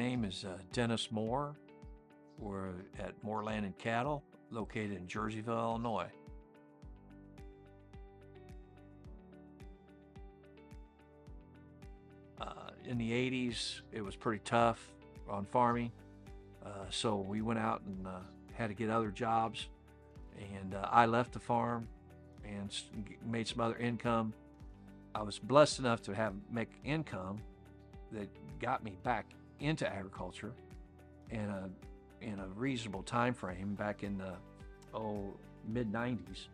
name is Dennis Moore. We're at Moore Land and Cattle, located in Jerseyville, Illinois. In the 80s, it was pretty tough on farming, so we went out and had to get other jobs, and I left the farm and made some other income. I was blessed enough to make income that got me back into agriculture in a reasonable time frame back in the mid 90s,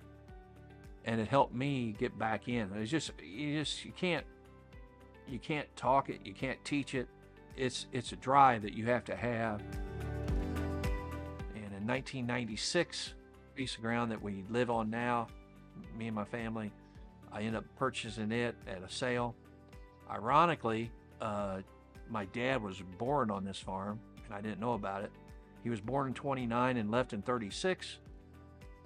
and it helped me get back in. It's just you can't talk it, you can't teach it. It's a drive that you have to have. And in 1996, piece of ground that we live on now, me and my family, I ended up purchasing it at a sale. Ironically, my dad was born on this farm, and I didn't know about it. He was born in 29 and left in 36.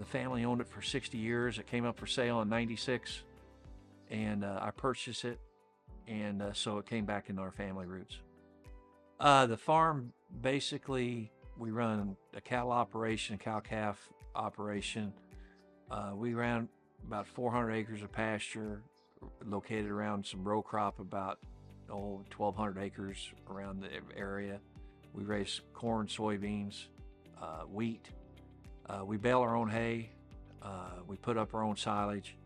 The family owned it for 60 years. It came up for sale in 96, and I purchased it, and so it came back into our family roots. The farm, basically, we run a cattle operation, a cow-calf operation. We ran about 400 acres of pasture located around some row crop, about 1,200 acres around the area. We raise corn, soybeans, wheat. We bale our own hay. We put up our own silage.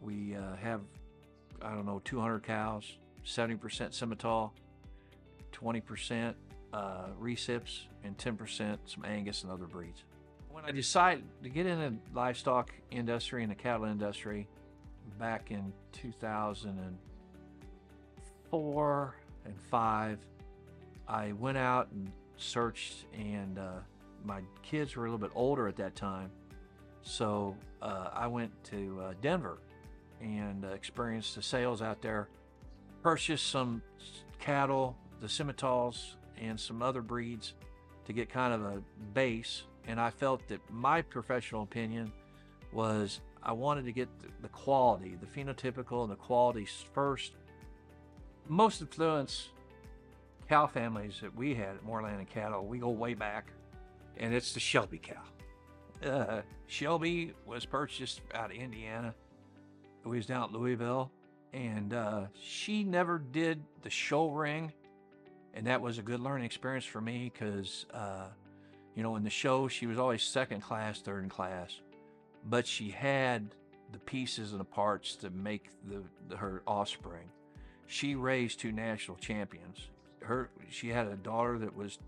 We have, 200 cows, 70% Simmental, 20% recips, and 10% some Angus and other breeds. When I decided to get into the livestock industry and the cattle industry back in 2004 and 5, I went out and searched, and my kids were a little bit older at that time, so I went to Denver and experienced the sales out there, purchased some cattle, the Simmentals, and some other breeds to get kind of a base. And I felt that my professional opinion was I wanted to get the quality, the phenotypical and the qualities first. Most influence cow families that we had at Moore Land and Cattle, we go way back, and it's the Shelby cow. Shelby was purchased out of Indiana. We was down at Louisville, and she never did the show ring, and that was a good learning experience for me because in the show she was always second class, third in class, but she had the pieces and the parts to make her offspring. She raised 2 national champions. She had a daughter that was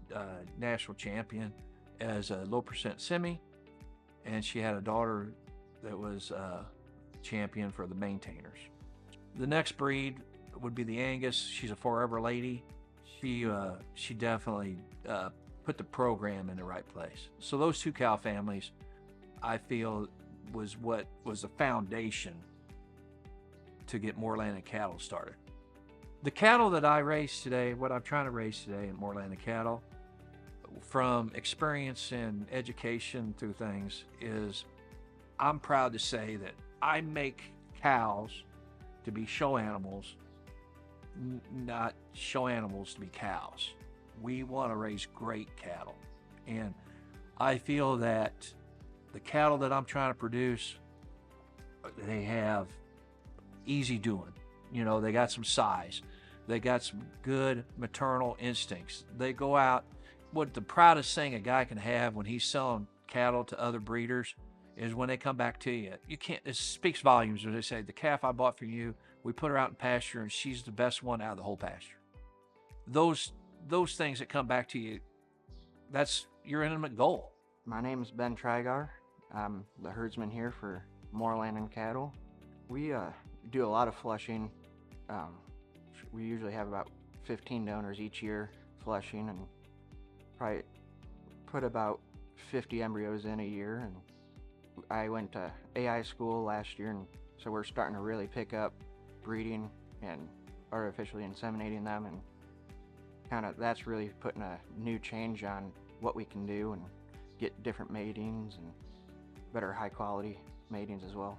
national champion as a low percent semi, and she had a daughter that was champion for the maintainers. The next breed would be the Angus. She's a forever lady. She definitely put the program in the right place. So those 2 cow families, I feel, was what was the foundation to get Moore Land and Cattle started. The cattle that I raise today, what I'm trying to raise today at Moore Land and Cattle, from experience and education through things, is I'm proud to say that I make cows to be show animals, not show animals to be cows. We want to raise great cattle. And I feel that the cattle that I'm trying to produce, they have easy doing. They got some size. They got some good maternal instincts. They go out. What the proudest thing a guy can have when he's selling cattle to other breeders is when they come back to you. It speaks volumes when they say, the calf I bought from you, we put her out in pasture and she's the best one out of the whole pasture. Those things that come back to you, that's your intimate goal. My name is Ben Trigar. I'm the herdsman here for Moore Land and Cattle. We do a lot of flushing. We usually have about 15 donors each year flushing, and probably put about 50 embryos in a year. And I went to AI school last year, and so we're starting to really pick up breeding and artificially inseminating them, and that's really putting a new change on what we can do and get different matings and better high quality matings as well.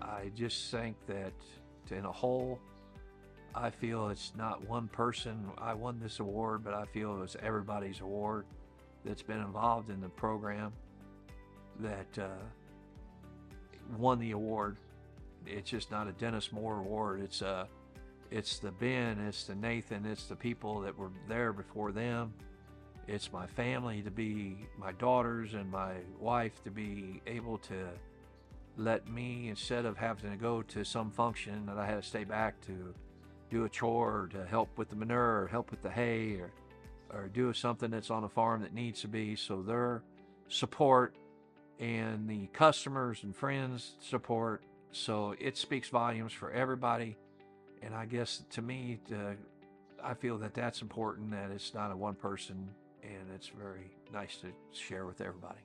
I just think that in a whole, I feel it's not one person. I won this award, but I feel it's everybody's award that's been involved in the program that won the award. It's just not a Dennis Moore award. It's the Ben, it's the Nathan, it's the people that were there before them. It's my family, to be my daughters and my wife, to be able to let me, instead of having to go to some function that I had to stay back to do a chore, or to help with the manure, or help with the hay, or do something that's on a farm that needs to be. So their support and the customers and friends support, so it speaks volumes for everybody. And I guess to me, I feel that that's important, that it's not a one person, and it's very nice to share with everybody.